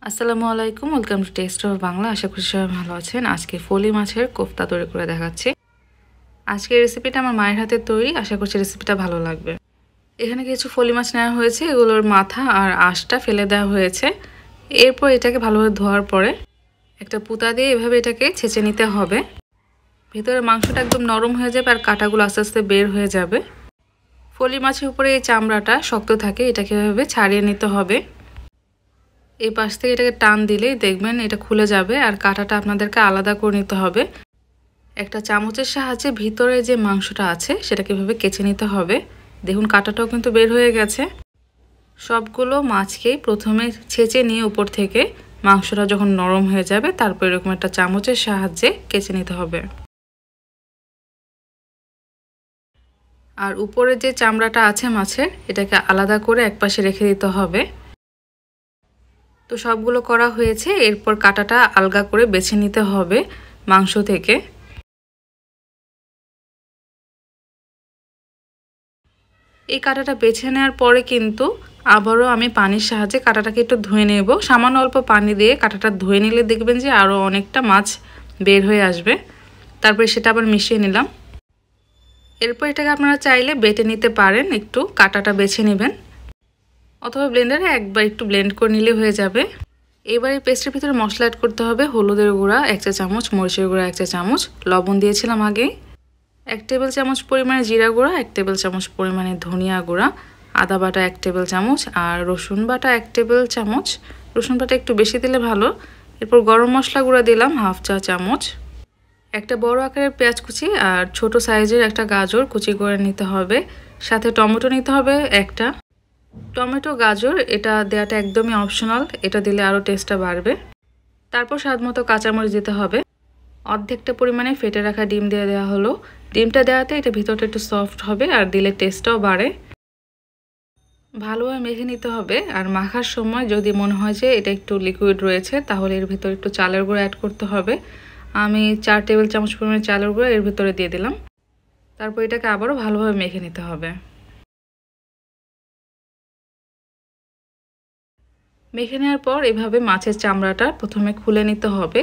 আসসালামু আলাইকুম, welcome to taste of Bangla. আশা করি সবাই ভালো আছেন। আজকে ফলি মাছের কোফতা তৈরি করে দেখাচ্ছি। আজকের রেসিপিটা আমার মায়ের হাতের তৈরি, আশা করছি রেসিপিটা ভালো লাগবে। এখানে কিছু ফলি মাছ নেওয়া হয়েছে, এগুলোর মাথা আর আঁশটা ফেলে দেওয়া হয়েছে। এরপর এটাকে ভালোভাবে ধোয়ার পরে একটা পুঁতা দিয়ে এভাবে এটাকে ছেঁচে নিতে হবে। ভিতরে মাংসটা একদম নরম হয়ে যাবে আর কাঁটাগুলো আস্তে আস্তে বের হয়ে যাবে। ফলি মাছের উপরে এই চামড়াটা শক্ত থাকে, এটাকে এভাবে ছাড়িয়ে নিতে হবে। এই পাশ থেকে এটাকে টান দিলেই দেখবেন এটা খুলে যাবে আর কাঁটাটা আপনাদেরকে আলাদা করে নিতে হবে। একটা চামচের সাহায্যে ভিতরে যে মাংসটা আছে সেটাকে এভাবে কেচে নিতে হবে। দেখুন কাঁটাটাও কিন্তু বের হয়ে গেছে। সবগুলো মাছকেই প্রথমে ছেঁচে নিয়ে উপর থেকে মাংসটা যখন নরম হয়ে যাবে তারপর এরকম একটা চামচের সাহায্যে কেচে নিতে হবে। আর উপরে যে চামড়াটা আছে মাছের, এটাকে আলাদা করে একপাশে রেখে দিতে হবে। তো সবগুলো করা হয়েছে, এরপর কাঁটাটা আলগা করে বেছে নিতে হবে মাংস থেকে। এই কাঁটাটা বেছে নেওয়ার পরে কিন্তু আবারও আমি পানির সাহায্যে কাঁটাটাকে একটু ধুয়ে নেব। সামান্য অল্প পানি দিয়ে কাঁটাটা ধুয়ে নিলে দেখবেন যে আরও অনেকটা মাছ বের হয়ে আসবে। তারপরে সেটা আবার মিশিয়ে নিলাম। এরপর এটাকে আপনারা চাইলে বেটে নিতে পারেন, একটু কাঁটাটা বেছে নেবেন অথবা ব্লেন্ডারে একবার একটু ব্লেন্ড করে নিলে হয়ে যাবে। এবার এই পেস্টের ভিতরে মশলা অ্যাড করতে হবে। হলুদের গুঁড়া 1 চা চামচ, মরিচের গুঁড়া 1 চা চামচ, লবণ দিয়েছিলাম আগে, 1 টেবিল চামচ পরিমাণে জিরা গুঁড়া, 1 টেবিল চামচ পরিমাণে ধনিয়া গুঁড়া, আদা বাটা 1 টেবিল চামচ আর রসুন বাটা 1 টেবিল চামচ। রসুন বাটা একটু বেশি দিলে ভালো। এরপর গরম মশলা গুঁড়া দিলাম 1/2 চা চামচ। একটা বড় আকারের পেঁয়াজ কুচি আর ছোট সাইজের একটা গাজর কুচি করে নিতে হবে। সাথে টমেটো নিতে হবে একটা। টমেটো গাজর এটা দেওয়াটা একদমই অপশনাল, এটা দিলে আরও টেস্টটা বাড়বে। তারপর স্বাদমতো কাঁচামরিচ দিতে হবে। অর্ধেকটা পরিমাণে ফেটে রাখা ডিম দিয়ে দেওয়া হলো। ডিমটা দেওয়াতে এটা ভিতরটা একটু সফট হবে আর দিলে টেস্টটাও বাড়ে। ভালোভাবে মেখে নিতে হবে। আর মাখার সময় যদি মনে হয় যে এটা একটু লিকুইড রয়েছে তাহলে এর ভিতরে একটু চালের গুঁড়ো অ্যাড করতে হবে। আমি 4 টেবিল চামচ পরিমাণে চালের গুঁড়ো এর ভিতরে দিয়ে দিলাম। তারপর এটাকে আবারও ভালোভাবে মেখে নিতে হবে। মেখে নেওয়ার পর এভাবে মাছের চামড়াটা প্রথমে খুলে নিতে হবে।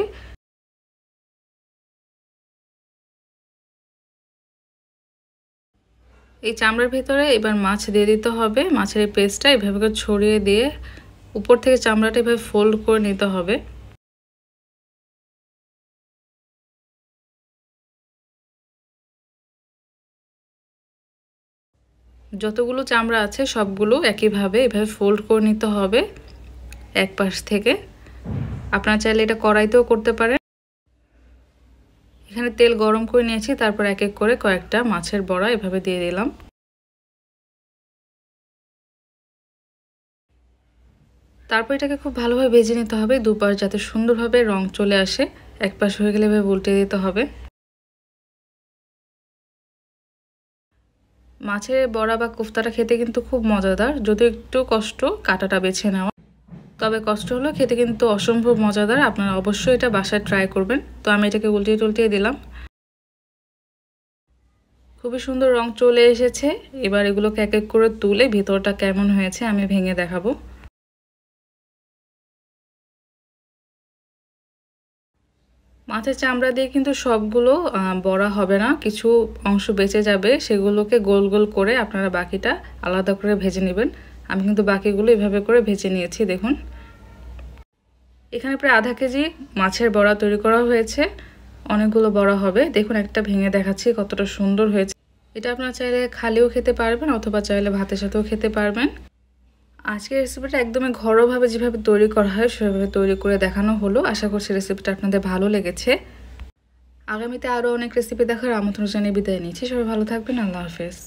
এই চামড়ার ভিতরে এবার মাছ দিয়ে দিতে হবে। মাছের এই পেস্টটা এভাবে করে ছড়িয়ে দিয়ে উপর থেকে চামড়াটা এভাবে ফোল্ড করে নিতে হবে। যতগুলো চামড়া আছে সবগুলো একইভাবে এভাবে ফোল্ড করে নিতে হবে এক পাশ থেকে। আপনারা চাইলে এটা কড়াইতেও করতে পারেন। এখানে তেল গরম করে নিয়েছি, তারপর এক এক করে কয়েকটা মাছের বড়া এভাবে দিয়ে দিলাম। তারপর এটাকে খুব ভালোভাবে ভেজে নিতে হবে দুপাশ, যাতে সুন্দরভাবে রং চলে আসে। এক পাশ হয়ে গেলে এভাবে উল্টে দিতে হবে। মাছের বড়া বা কোফতাটা খেতে কিন্তু খুব মজাদার, যদিও একটু কষ্ট কাঁটাটা বেছে নেওয়া, তবে কষ্ট হলেও খেতে কিন্তু অসম্ভব মজাদার। আপনারা অবশ্যই এটা বাসায় ট্রাই করবেন। তো আমি এটাকে উল্টিয়ে টুলটিয়ে দিলাম। খুবই সুন্দর রং চলে এসেছে। এবার এগুলোকে এক এক করে তুলে ভিতরটা কেমন হয়েছে আমি ভেঙে দেখাবো। মাছের চামড়া দিয়ে কিন্তু সবগুলো বড়া হবে না, কিছু অংশ বেঁচে যাবে। সেগুলোকে গোল গোল করে আপনারা বাকিটা আলাদা করে ভেজে নেবেন। আমি কিন্তু বাকিগুলো এভাবে করে ভেজে নিয়েছি। দেখুন এখানে প্রায় আধা কেজি মাছের বড়া তৈরি করা হয়েছে। অনেকগুলো বড়া হবে। দেখুন একটা ভেঙে দেখাচ্ছি কতটা সুন্দর হয়েছে। এটা আপনারা চাইলে খালিও খেতে পারবেন অথবা চাইলে ভাতের সাথেও খেতে পারবেন। আজকের রেসিপিটা একদমই ঘরোয়াভাবে যেভাবে তৈরি করা হয় সেভাবে তৈরি করে দেখানো হলো। আশা করছি রেসিপিটা আপনাদের ভালো লেগেছে। আগামীতে আরও অনেক রেসিপি দেখার আমন্ত্রণ জানিয়ে বিদায় নিচ্ছি। সবাই ভালো থাকবেন। আল্লাহ হাফেজ।